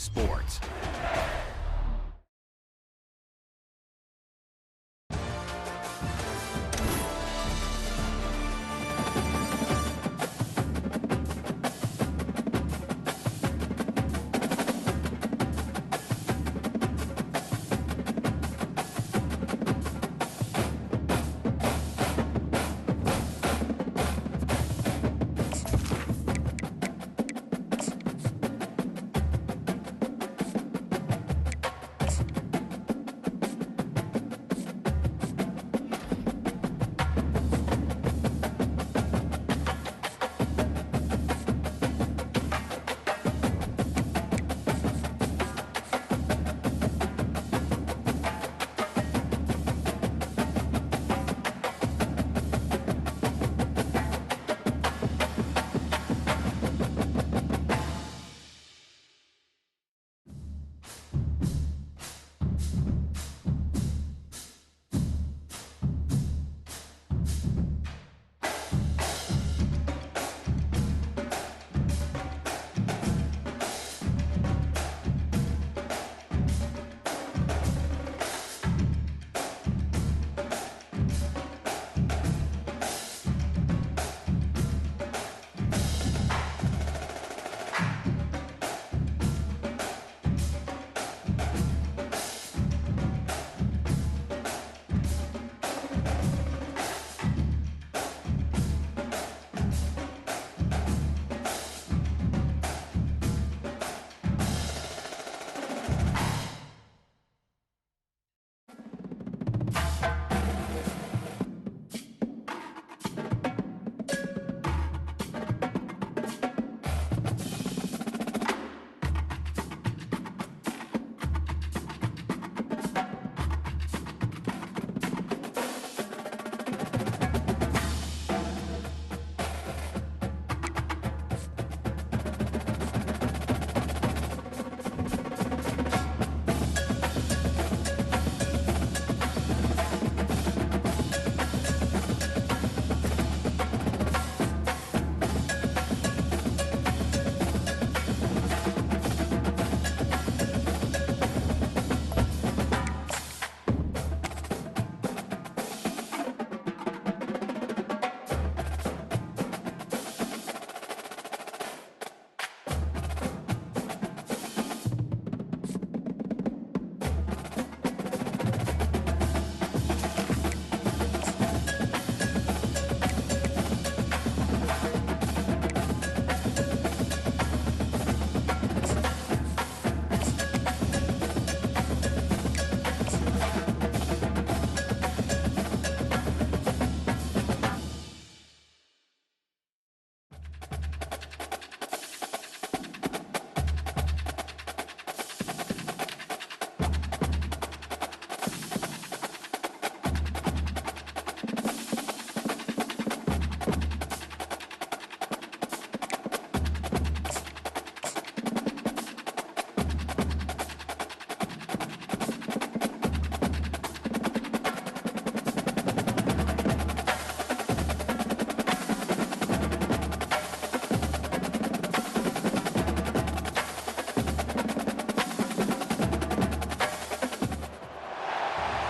sports.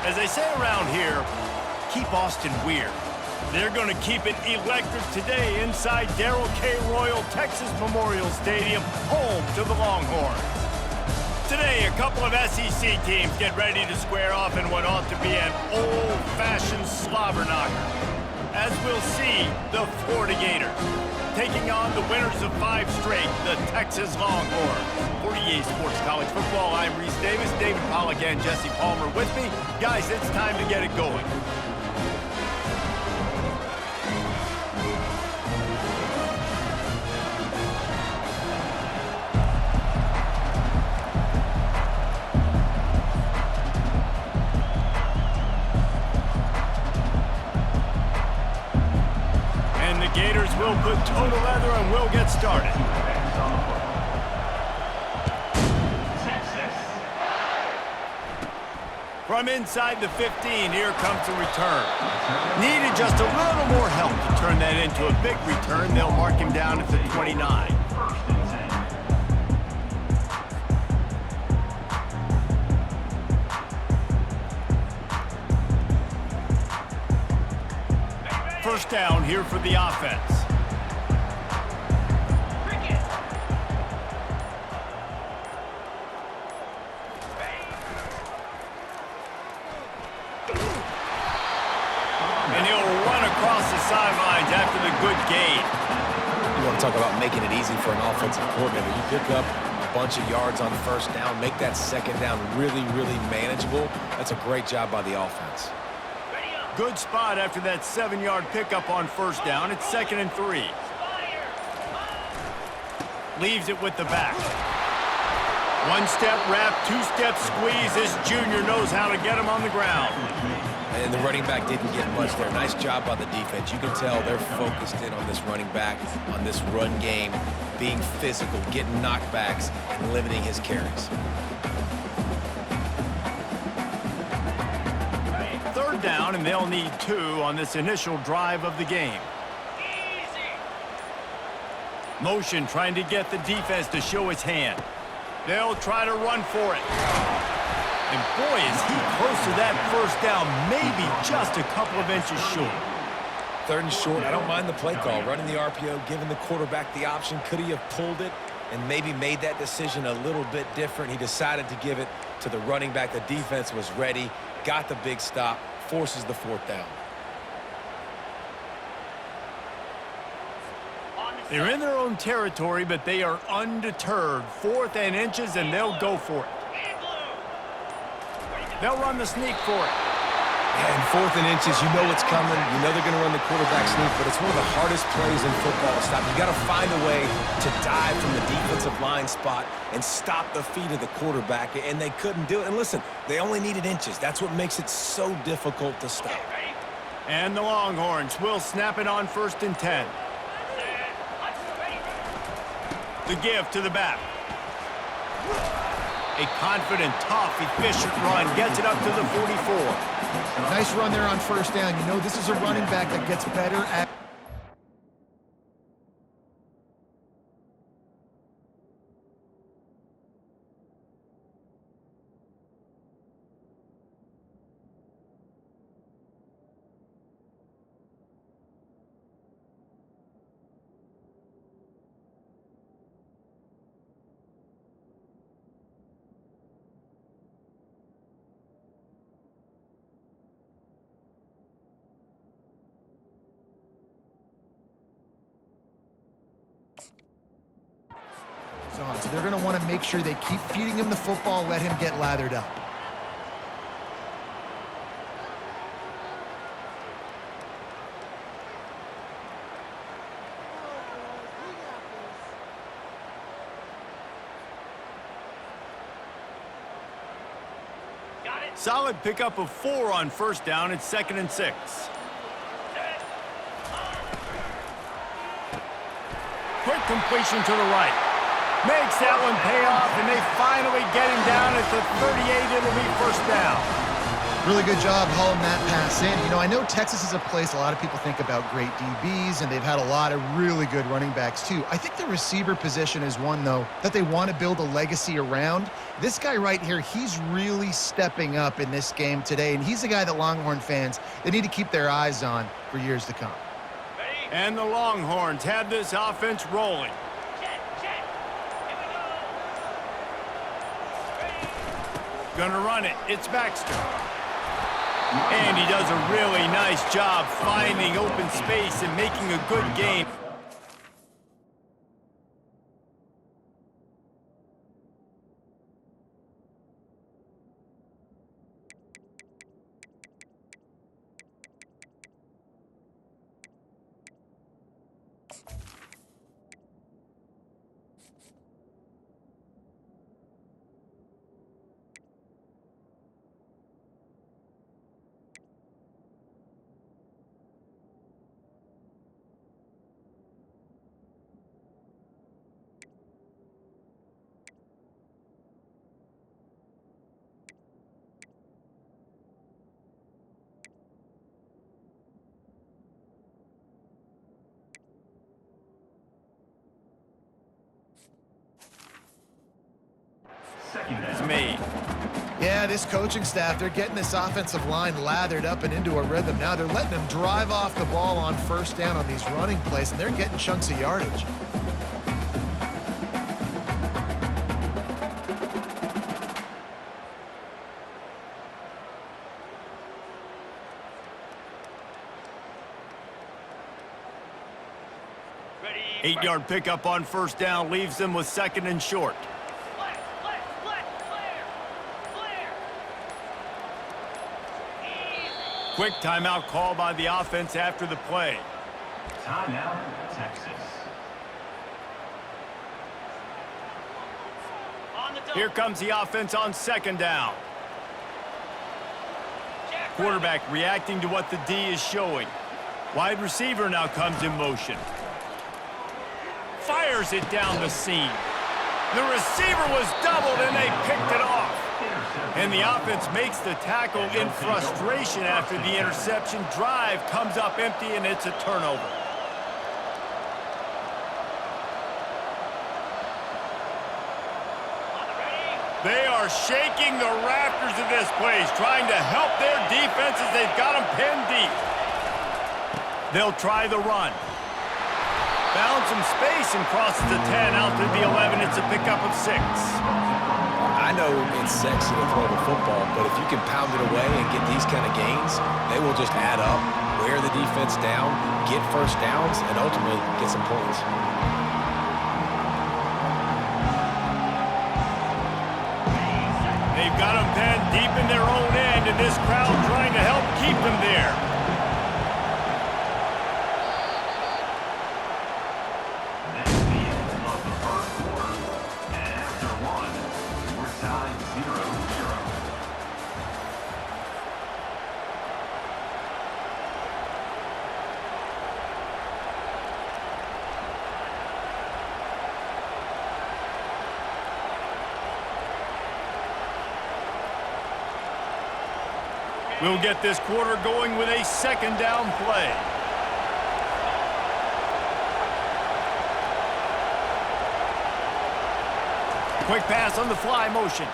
As they say around here, keep Austin weird. They're going to keep it electric today inside Darrell K. Royal Texas Memorial Stadium, home to the Longhorns. Today, a couple of SEC teams get ready to square off in what ought to be an old-fashioned slobber knocker. As we'll see, the Florida Gators taking on the winners of 5 straight, the Texas Longhorns. For EA Sports College Football, I'm Reese Davis, David Pollack and Jesse Palmer with me. Guys, it's time to get it going. And the Gators will put total leather and we'll get started. From inside the 15, here comes the return. Needed just a little more help to turn that into a big return. They'll mark him down at the 29. First down here for the offense. And he'll run across the sidelines after the good gain. You want to talk about making it easy for an offensive coordinator. You pick up a bunch of yards on first down, make that second down really, really manageable. That's a great job by the offense. Good spot after that 7-yard pickup on first down. It's 2nd and 3. Leaves it with the back. One-step wrap, two-step squeeze. This junior knows how to get him on the ground. And the running back didn't get much there. Nice job by the defense. You can tell they're focused in on this running back, on this run game, being physical, getting knockbacks, and limiting his carries. Third down, and they'll need 2 on this initial drive of the game. Motion trying to get the defense to show his hand. They'll try to run for it. And boy, is he close to that first down, maybe just a couple of inches short. 3rd and short, I don't mind the play call. Running the RPO, giving the quarterback the option. Could he have pulled it and maybe made that decision a little bit different? He decided to give it to the running back. The defense was ready, got the big stop, forces the 4th down. They're in their own territory, but they are undeterred. 4th and inches, and they'll go for it. They'll run the sneak for it. And 4th and inches, you know what's coming. You know they're going to run the quarterback sneak, but it's one of the hardest plays in football to stop. You got to find a way to dive from the defensive line spot and stop the feet of the quarterback, and they couldn't do it. And listen, they only needed inches. That's what makes it so difficult to stop. And the Longhorns will snap it on 1st and 10. The give to the back. A confident, tough, efficient run gets it up to the 44. Nice run there on first down. You know this is a running back that gets better at... So they're going to want to make sure they keep feeding him the football, let him get lathered up. Solid pickup of 4 on first down. It's 2nd and 6. Quick completion to the right. Makes that one pay off, and they finally get him down at the 38. It'll be first down. Really good job hauling that pass in. You know, I know Texas is a place a lot of people think about great DBs, and they've had a lot of really good running backs too. I think the receiver position is one, though, that they want to build a legacy around. This guy right here, he's really stepping up in this game today, and he's a guy that Longhorn fans, they need to keep their eyes on for years to come. And the Longhorns have this offense rolling. Gonna run it. It's Baxter. And he does a really nice job finding open space and making a good game. It's made. Yeah, this coaching staff, they're getting this offensive line lathered up and into a rhythm. Now they're letting them drive off the ball on first down on these running plays, and they're getting chunks of yardage. Ready, 8-yard pickup on first down leaves them with second and short. Quick timeout call by the offense after the play. Timeout, Texas. Here comes the offense on second down. Quarterback reacting to what the D is showing. Wide receiver now comes in motion. Fires it down the seam. The receiver was doubled and they picked it off. And the offense makes the tackle in frustration after the interception. Drive comes up empty and it's a turnover. They are shaking the rafters of this place, trying to help their defenses. They've got them pinned deep. They'll try the run. Found some space and crosses the 10 out to the 11. It's a pickup of 6. I know it's sexy to throw the football, but if you can pound it away and get these kind of gains, they will just add up, wear the defense down, get first downs, and ultimately get some points. They've got them penned deep in their own end, and this crowd trying to help keep them there. We'll get this quarter going with a second down play. Quick pass on the fly motion.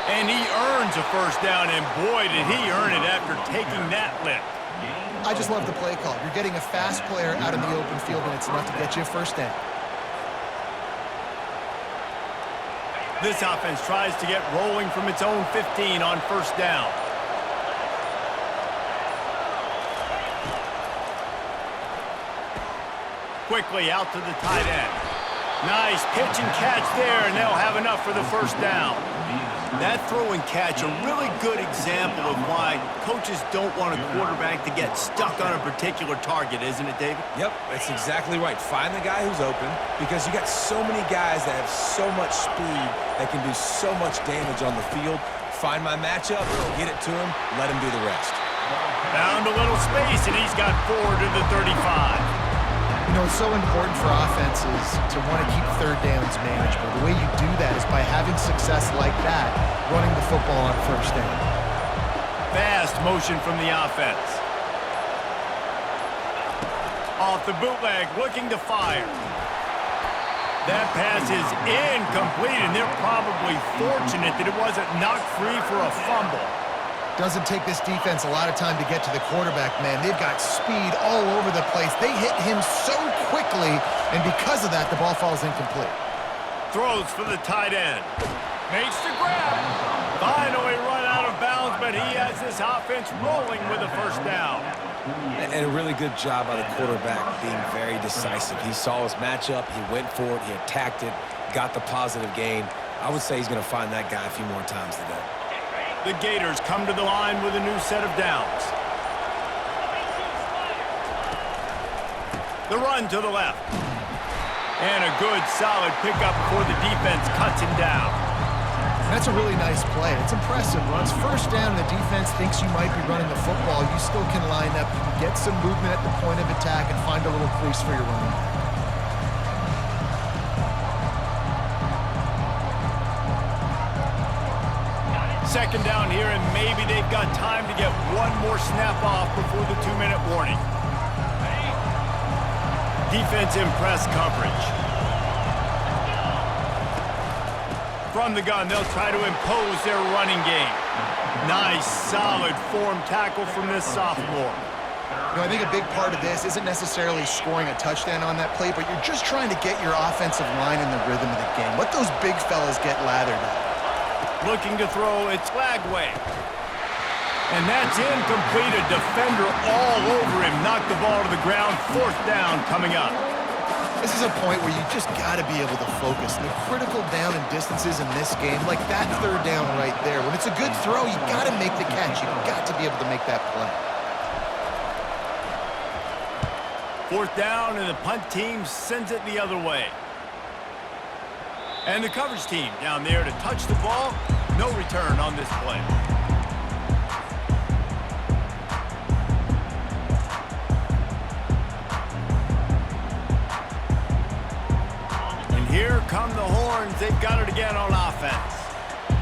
And he earns a first down, and boy, did he earn it after taking that lift. I just love the play call. You're getting a fast player out in the open field, and it's enough to get you a first down. This offense tries to get rolling from its own 15 on first down. Quickly out to the tight end. Nice pitch and catch there, and they'll have enough for the first down. That throw and catch, a really good example of why coaches don't want a quarterback to get stuck on a particular target, isn't it, David? Yep, that's exactly right. Find the guy who's open, because you got so many guys that have so much speed that can do so much damage on the field. Find my matchup, get it to him, let him do the rest. Found a little space, and he's got 4 to the 35. You know, it's so important for offenses to want to keep third downs manageable. The way you do that is by having success like that, running the football on first down. Fast motion from the offense. Off the bootleg, looking to fire. That pass is incomplete, and they're probably fortunate that it wasn't knocked free for a fumble. Doesn't take this defense a lot of time to get to the quarterback, man. They've got speed all over the place. They hit him so quickly, and because of that, the ball falls incomplete. Throws for the tight end. Makes the grab. Finally run out of bounds, but he has this offense rolling with a first down. And a really good job by the quarterback being very decisive. He saw his matchup, he went for it, he attacked it, got the positive gain. I would say he's going to find that guy a few more times today. The Gators come to the line with a new set of downs. The run to the left. And a good, solid pickup before the defense cuts him down. That's a really nice play. It's impressive. Once first down and the defense thinks you might be running the football, you still can line up. You can get some movement at the point of attack and find a little crease for your running back. Second down here, and maybe they've got time to get one more snap off before the 2-minute warning. Defense in press coverage. From the gun, they'll try to impose their running game. Nice, solid form tackle from this sophomore. You know, I think a big part of this isn't necessarily scoring a touchdown on that play, but you're just trying to get your offensive line in the rhythm of the game. Let those big fellas get lathered up. Looking to throw, it's Lagway. And that's incomplete. A defender all over him. Knocked the ball to the ground. 4th down coming up. This is a point where you just got to be able to focus. The critical down and distances in this game, like that 3rd down right there. When it's a good throw, you got to make the catch. You've got to be able to make that play. 4th down, and the punt team sends it the other way. And the coverage team down there to touch the ball. No return on this play. Here come the Horns. They've got it again on offense.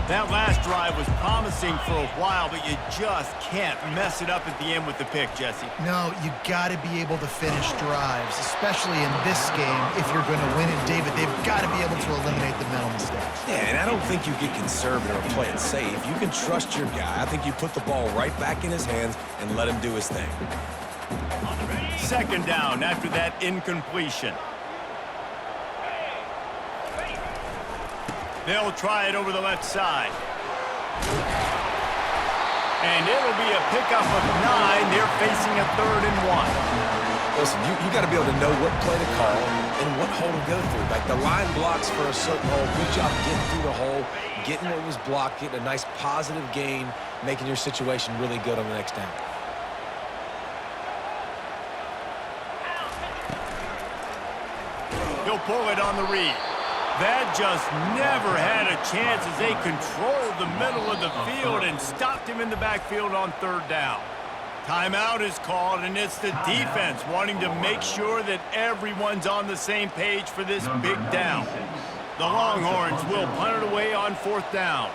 That last drive was promising for a while, but you just can't mess it up at the end with the pick, Jesse. No, you got to be able to finish drives, especially in this game if you're going to win. And David, they've got to be able to eliminate the mental mistakes. Yeah, and I don't think you get conservative or play it safe. You can trust your guy. I think you put the ball right back in his hands and let him do his thing. 2nd down after that incompletion. They'll try it over the left side. And it'll be a pickup of 9. They're facing a 3rd and 1. Listen, you got to be able to know what play to call and what hole to go through. Like the line blocks for a certain hole. Good job getting through the hole, getting what was blocked, getting a nice positive gain, making your situation really good on the next down. He'll pull it on the read. That just never had a chance as they controlled the middle of the field and stopped him in the backfield on 3rd down. Timeout is called, and it's the defense wanting to make sure that everyone's on the same page for this big down. The Longhorns will punt it away on 4th down.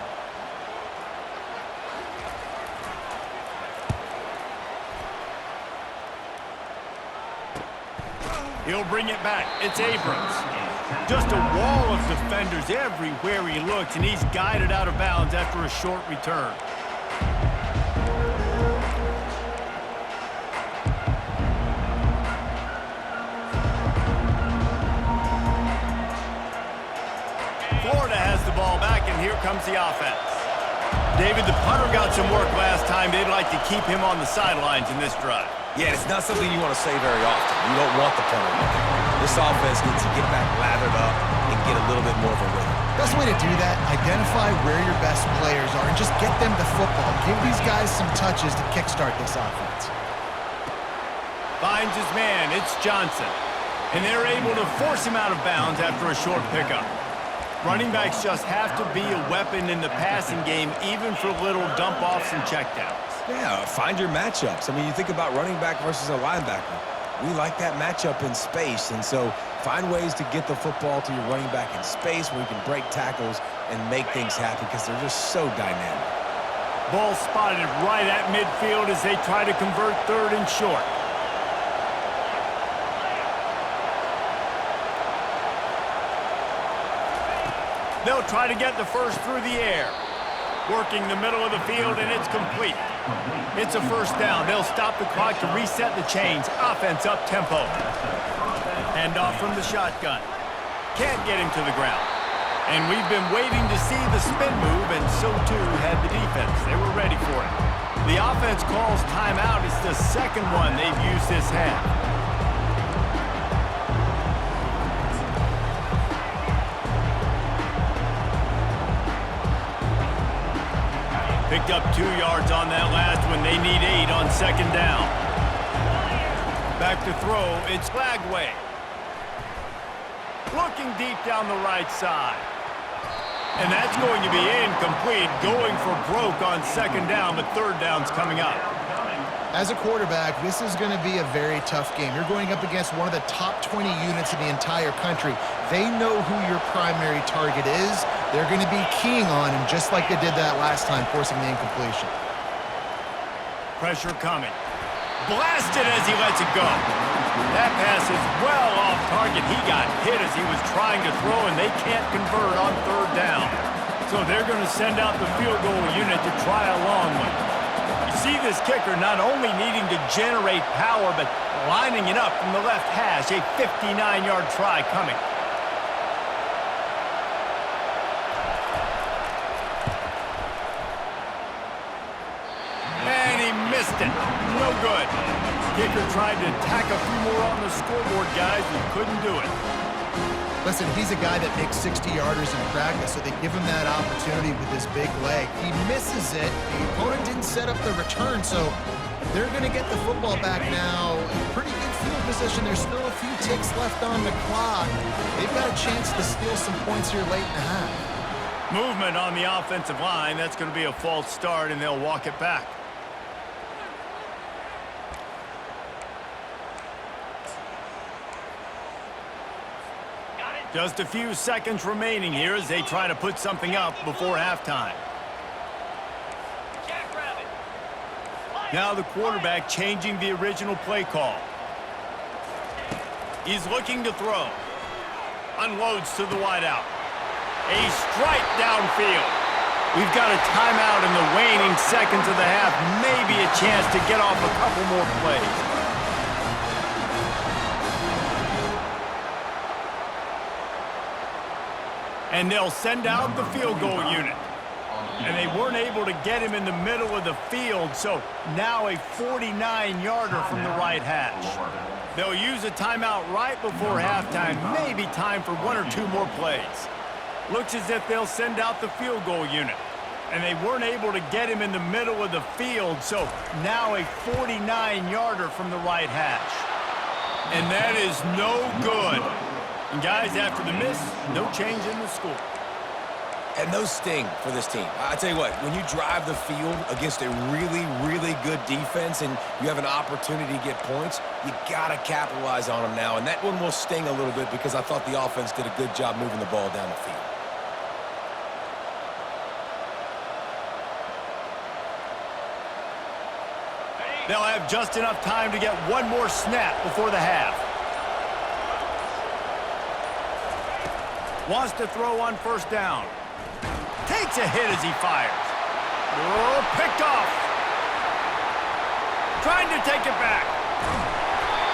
He'll bring it back. It's Abrams. Just a wall of defenders everywhere he looks, and he's guided out of bounds after a short return. Florida has the ball back, and here comes the offense. David, the punter got some work last time. They'd like to keep him on the sidelines in this drive. Yeah, it's not something you want to say very often. You don't want the punter. This offense needs to get back lathered up and get a little bit more of a rhythm. Best way to do that, identify where your best players are and just get them the football. Give these guys some touches to kickstart this offense. Finds his man. It's Johnson. And they're able to force him out of bounds after a short pickup. Running backs just have to be a weapon in the passing game, even for little dump-offs and checkdowns. Yeah, find your matchups. I mean, you think about running back versus a linebacker. We like that matchup in space, and so find ways to get the football to your running back in space where you can break tackles and make things happen because they're just so dynamic. Ball spotted right at midfield as they try to convert 3rd and short. They'll try to get the first through the air. Working the middle of the field, and it's complete. It's a 1st down. They'll stop the clock to reset the chains. Offense up tempo. Hand off from the shotgun. Can't get him to the ground. And we've been waiting to see the spin move, and so too had the defense. They were ready for it. The offense calls timeout. It's the 2nd one they've used this half. Picked up 2 yards on that last one. They need 8 on 2nd down. Back to throw. It's Lagway. Looking deep down the right side. And that's going to be incomplete. Going for broke on 2nd down, but 3rd down's coming up. As a quarterback, this is going to be a very tough game. You're going up against one of the top 20 units in the entire country. They know who your primary target is. They're going to be keying on him just like they did that last time, forcing the incompletion. Pressure coming. Blasted as he lets it go. That pass is well off target. He got hit as he was trying to throw, and they can't convert on 3rd down. So they're going to send out the field goal unit to try a long one. You see this kicker not only needing to generate power, but lining it up from the left hash. A 59-yard try coming. And he missed it. No good. Kicker tried to tack a few more on the scoreboard, guys, and couldn't do it. Listen, he's a guy that makes 60-yarders in practice, so they give him that opportunity with his big leg. He misses it. The opponent didn't set up the return, so they're going to get the football back now. Pretty good field position. There's still a few ticks left on the clock. They've got a chance to steal some points here late in the half. Movement on the offensive line. That's going to be a false start, and they'll walk it back. Just a few seconds remaining here as they try to put something up before halftime. Now the quarterback changing the original play call. He's looking to throw. Unloads to the wideout. A strike downfield. We've got a timeout in the waning seconds of the half. Maybe a chance to get off a couple more plays. And they'll send out the field goal unit. And they weren't able to get him in the middle of the field, so now a 49-yarder from the right hash. They'll use a timeout right before halftime, maybe time for one or two more plays. Looks as if they'll send out the field goal unit. And they weren't able to get him in the middle of the field, so now a 49-yarder from the right hash. And that is no good. And guys, after the miss, no change in the score. And those sting for this team. I tell you what, when you drive the field against a really, really good defense and you have an opportunity to get points, you got to capitalize on them now. And that one will sting a little bit because I thought the offense did a good job moving the ball down the field. They'll have just enough time to get one more snap before the half. Wants to throw on first down. Takes a hit as he fires. Oh, picked off. Trying to take it back.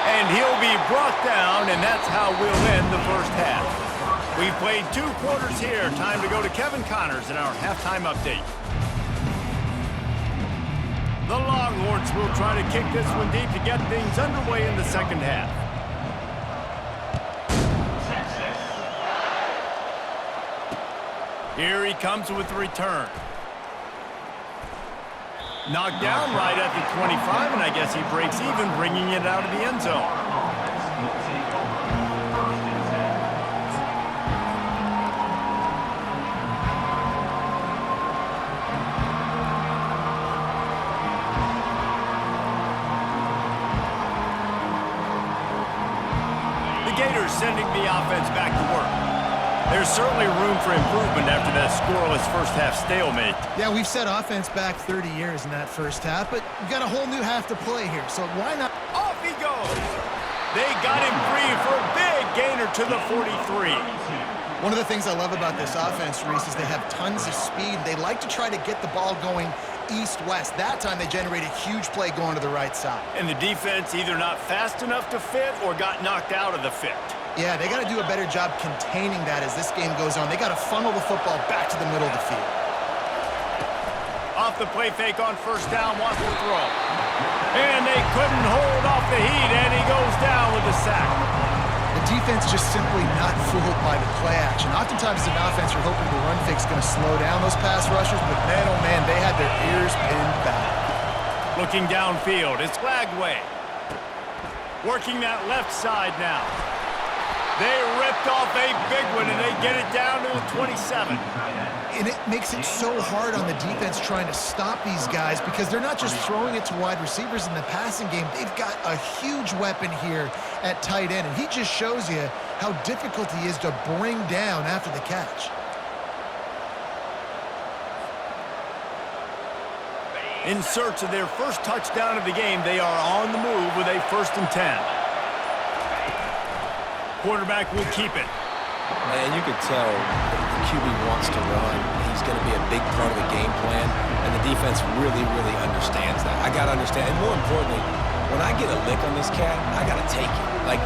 And he'll be brought down, and that's how we'll end the first half. We've played 2 quarters here. Time to go to Kevin Connors in our halftime update. The Longhorns will try to kick this one deep to get things underway in the second half. Here he comes with the return. Knocked down right at the 25, and I guess he breaks even, bringing it out of the end zone. The Gators sending the offense back to work. There's certainly room for improvement after that scoreless first-half stalemate. Yeah, we've set offense back 30 years in that first half, but we've got a whole new half to play here, so why not? Off he goes! They got him free for a big gainer to the 43. One of the things I love about this offense, Reese, is they have tons of speed. They like to try to get the ball going east-west. That time they generated a huge play going to the right side. And the defense either not fast enough to fit or got knocked out of the fit. Yeah, they got to do a better job containing that as this game goes on. They got to funnel the football back to the middle of the field. Off the play fake on first down, wants to throw. And they couldn't hold off the heat, and he goes down with a sack. The defense just simply not fooled by the play action. Oftentimes as an offense, you're hoping the run fake's going to slow down those pass rushers, but man, oh man, they had their ears pinned back. Looking downfield, it's Flagway. Working that left side now. They ripped off a big one, and they get it down to the 27. And it makes it so hard on the defense trying to stop these guys because they're not just throwing it to wide receivers in the passing game. They've got a huge weapon here at tight end, and he just shows you how difficult he is to bring down after the catch. In search of their first touchdown of the game, they are on the move with a 1st and 10. Quarterback will keep it. And you could tell the QB wants to run. is going to be a big part of the game plan, and the defense really, really understands that. I got to understand, and more importantly, when I get a lick on this cat, I got to take it. Like,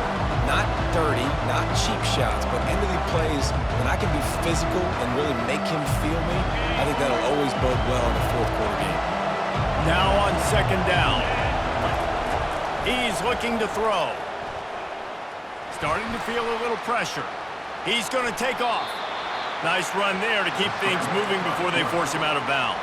not dirty, not cheap shots, but end of the plays, when I can be physical and really make him feel me, I think that'll always bode well in the fourth quarter game. Now on second down. He's looking to throw. Starting to feel a little pressure. He's going to take off. Nice run there to keep things moving before they force him out of bounds.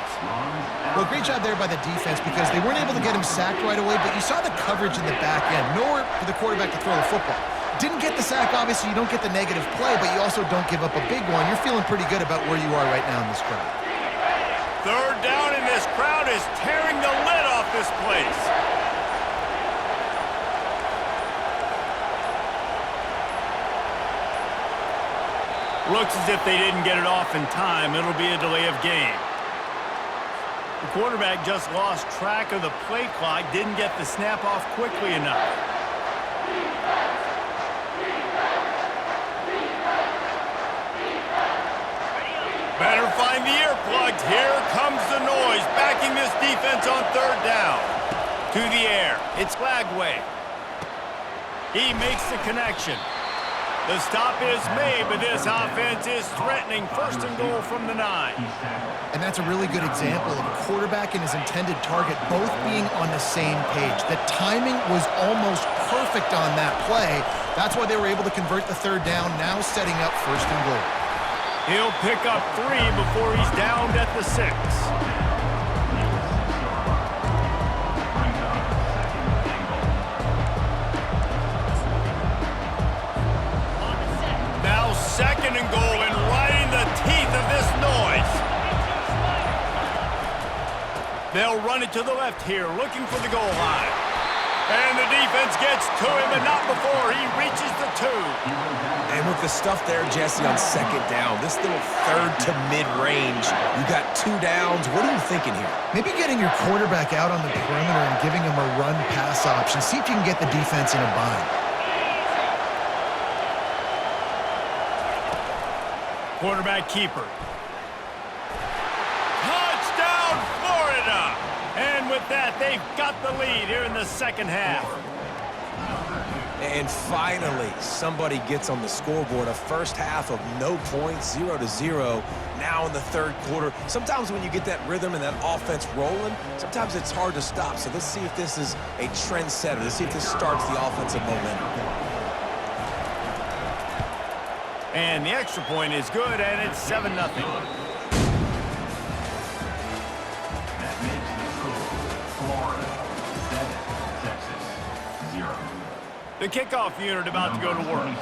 Well, great job there by the defense because they weren't able to get him sacked right away, but you saw the coverage in the back end. Nowhere for the quarterback to throw the football. Didn't get the sack, obviously. You don't get the negative play, but you also don't give up a big one. You're feeling pretty good about where you are right now in this crowd. Third down, and this crowd is tearing the lid off this place. Looks as if they didn't get it off in time. It'll be a delay of game. The quarterback just lost track of the play clock, didn't get the snap off quickly enough. Better find the earplugs. Here comes the noise, backing this defense on third down. To the air. It's Lagway. He makes the connection. The stop is made, but this offense is threatening. First and goal from the 9. And that's a really good example of a quarterback and his intended target both being on the same page. The timing was almost perfect on that play. That's why they were able to convert the third down, now setting up first and goal. He'll pick up 3 before he's downed at the 6. Second and goal, and right in the teeth of this noise. They'll run it to the left here, looking for the goal line. And the defense gets to him, but not before he reaches the 2. And with the stuff there, Jesse, on second down, this little third to mid-range, you got 2 downs. What are you thinking here? Maybe getting your quarterback out on the perimeter and giving him a run-pass option. See if you can get the defense in a bind. Quarterback keeper. Touchdown, Florida! And with that, they've got the lead here in the second half. And finally, somebody gets on the scoreboard. A first half of no points, 0-0. Now in the third quarter. Sometimes when you get that rhythm and that offense rolling, sometimes it's hard to stop. So let's see if this is a trend setter. Let's see if this starts the offensive momentum. And the extra point is good, and it's 7-0. That makes the score Florida 7, Texas 0. The kickoff unit about to go to work.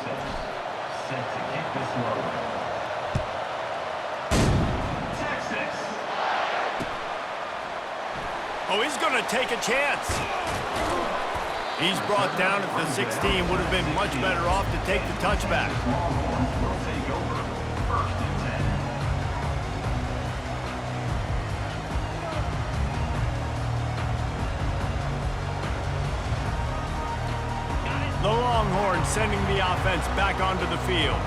Set to kick this one. Texas. Oh, he's going to take a chance. He's brought down at the 16. Would have been much better off to take the touchback. Longhorns will take over. First and 10. The Longhorns sending the offense back onto the field.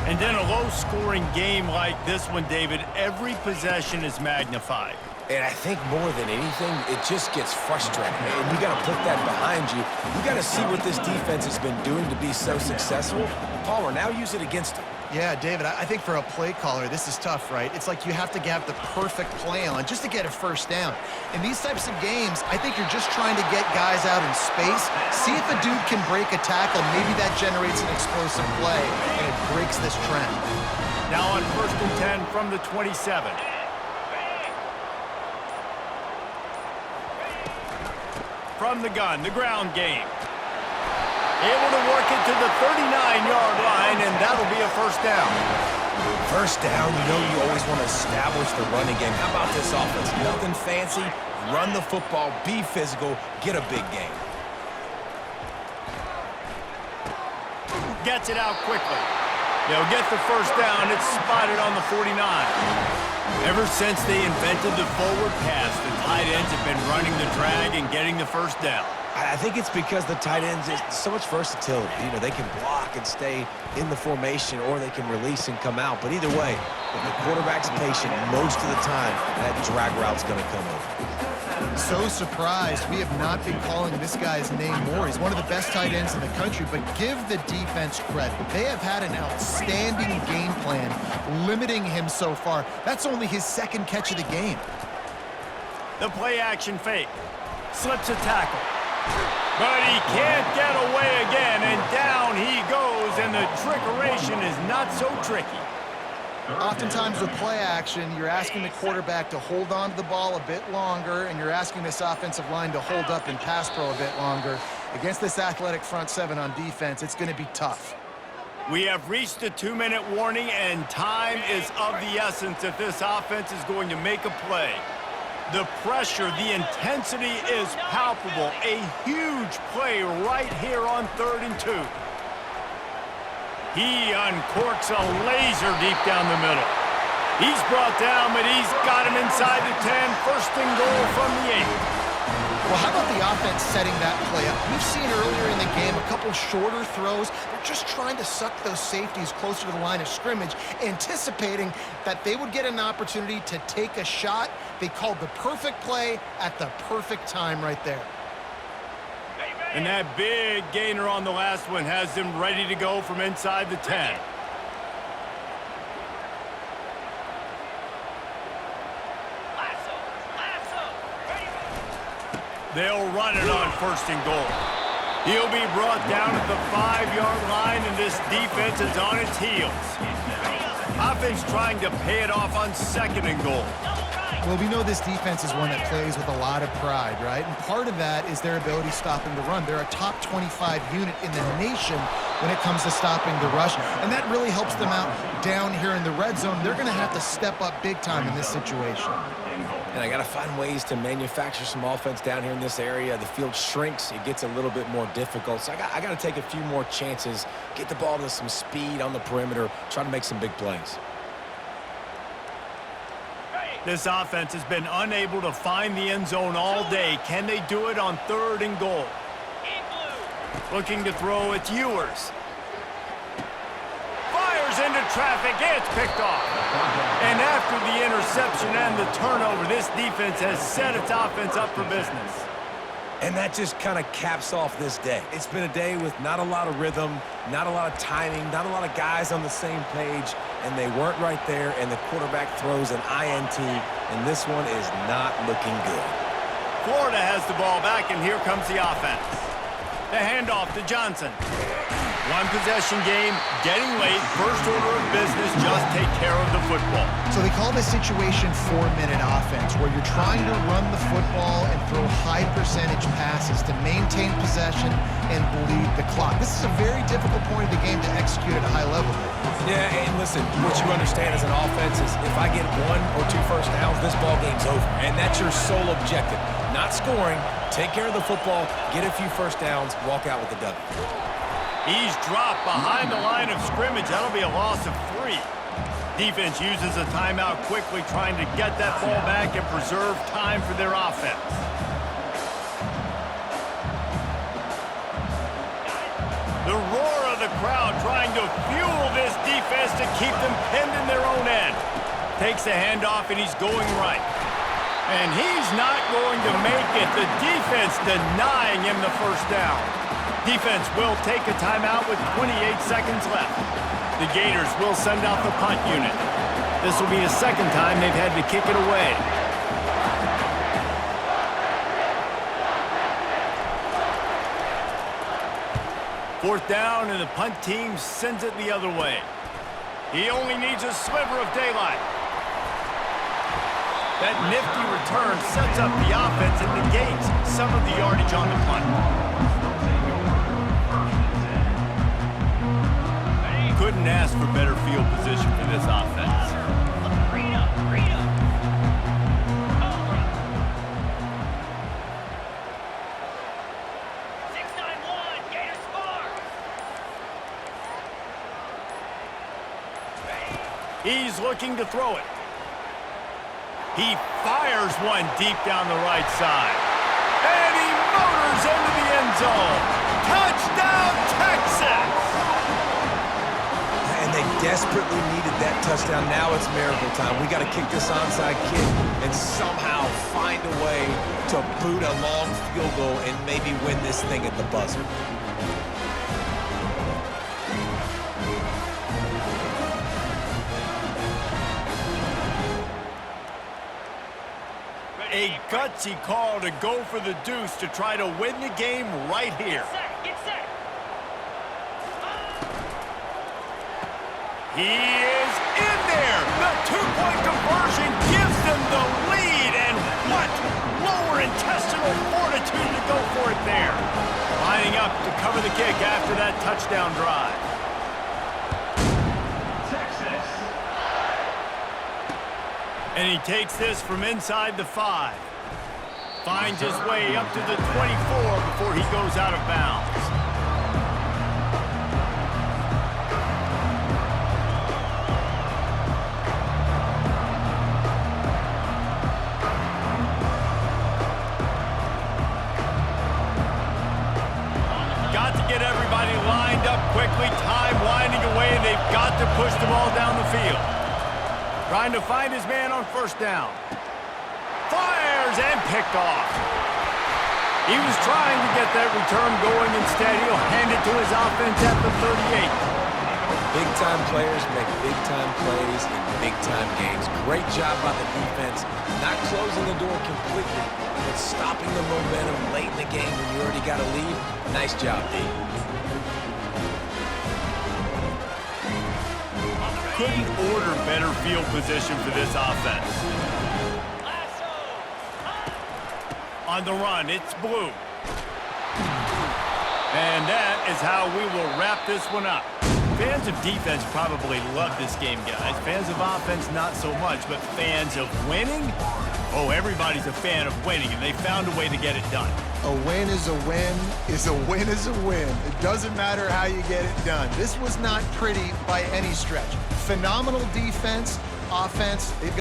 And in a low-scoring game like this one, David, every possession is magnified. And I think more than anything, it just gets frustrating. And you got to put that behind you. You got to see what this defense has been doing to be so successful. Palmer, now use it against them. Yeah, David, I think for a play caller, this is tough, right? It's like you have to have the perfect play on just to get a first down. In these types of games, I think you're just trying to get guys out in space, see if a dude can break a tackle. Maybe that generates an explosive play, and it breaks this trend. Now on first and 10 from the 27. From the gun, the ground game. Able to work it to the 39-yard line, and that'll be a first down. First down, you know you always want to establish the running game. How about this offense? Nothing fancy. Run the football, be physical, get a big game. Gets it out quickly. They'll get the first down. It's spotted on the 49. Ever since they invented the forward pass, the tight ends have been running the drag and getting the first down. I think it's because the tight ends, is so much versatility. You know, they can block and stay in the formation, or they can release and come out. But either way, if the quarterback's patient, most of the time, that drag route's going to come over. So surprised we have not been calling this guy's name more. He's one of the best tight ends in the country, but give the defense credit. They have had an outstanding game plan limiting him so far. That's only his second catch of the game. The play action fake. Slips a tackle. But he can't get away again, and down he goes, and the trickeration is not so tricky. Oftentimes with play action, you're asking the quarterback to hold on to the ball a bit longer, and you're asking this offensive line to hold up in pass pro a bit longer. Against this athletic front seven on defense, it's going to be tough. We have reached the 2-minute warning, and time is of the essence if this offense is going to make a play. The pressure, the intensity is palpable. A huge play right here on 3rd and 2. He uncorks a laser deep down the middle. He's brought down, but he's got him inside the 10. First and goal from the 8. Well, how about the offense setting that play up? We've seen earlier in the game a couple shorter throws. They're just trying to suck those safeties closer to the line of scrimmage, anticipating that they would get an opportunity to take a shot. They called the perfect play at the perfect time right there. And that big gainer on the last one has them ready to go from inside the 10. They'll run it on 1st and goal. He'll be brought down at the 5-yard line, and this defense is on its heels. Offense trying to pay it off on 2nd and goal. Well, we know this defense is one that plays with a lot of pride, right? And part of that is their ability stopping the run. They're a top 25 unit in the nation when it comes to stopping the rush, and that really helps them out down here in the red zone. They're going to have to step up big time in this situation. And I got to find ways to manufacture some offense down here in this area. The field shrinks. It gets a little bit more difficult. So I got to take a few more chances, get the ball to some speed on the perimeter, try to make some big plays. This offense has been unable to find the end zone all day. Can they do it on 3rd and goal? Looking to throw, it's Ewers. Fires into traffic, it's picked off. And after the interception and the turnover, this defense has set its offense up for business. And that just kind of caps off this day. It's been a day with not a lot of rhythm, not a lot of timing, not a lot of guys on the same page, and they weren't right there, and the quarterback throws an INT, and this one is not looking good. Florida has the ball back, and here comes the offense. The handoff to Johnson. One possession game, getting late, first order of business, just take care of the football. So they call this situation 4-minute offense, where you're trying to run the football and throw high percentage passes to maintain possession and bleed the clock. This is a very difficult point of the game to execute at a high level. Yeah, and listen, what you understand as an offense is if I get 1 or 2 first downs, this ball game's over. And that's your sole objective. Not scoring, take care of the football, get a few first downs, walk out with the W. He's dropped behind the line of scrimmage. That'll be a loss of 3. Defense uses a timeout quickly, trying to get that ball back and preserve time for their offense. The roar of the crowd trying to fuel this defense to keep them pinned in their own end. Takes the handoff, and he's going right. And he's not going to make it. The defense denying him the first down. Defense will take a timeout with 28 seconds left. The Gators will send out the punt unit. This will be the second time they've had to kick it away. Fourth down, and the punt team sends it the other way. He only needs a sliver of daylight. That nifty return sets up the offense and negates some of the yardage on the punt. Couldn't ask for better field position for this offense. He's looking to throw it. He fires one deep down the right side. And he motors into the zone. Touchdown, Texas! And they desperately needed that touchdown. Now it's miracle time. We got to kick this onside kick and somehow find a way to boot a long field goal and maybe win this thing at the buzzer. A gutsy call to go for the deuce to try to win the game right here. Get set. He is in there. The two-point conversion gives them the lead. And what lower intestinal fortitude to go for it there. Lining up to cover the kick after that touchdown drive. Texas. And he takes this from inside the 5. Finds his way up to the 24 before he goes out of bounds. Got to get everybody lined up quickly. Time winding away, and they've got to push the ball down the field. Trying to find his man on first down. Fires and picked off. He was trying to get that return going. Instead, he'll hand it to his offense at the 38. Big-time players make big-time plays in big-time games. Great job by the defense, not closing the door completely, but stopping the momentum late in the game when you already got a lead. Nice job, D. Couldn't order better field position for this offense. On the run, it's blue. And that is how we will wrap this one up. Fans of defense probably love this game, guys. Fans of offense, not so much. But fans of winning? Oh, everybody's a fan of winning, and they found a way to get it done. A win is a win is a win is a win. It doesn't matter how you get it done. This was not pretty by any stretch. Phenomenal defense, offense. They've got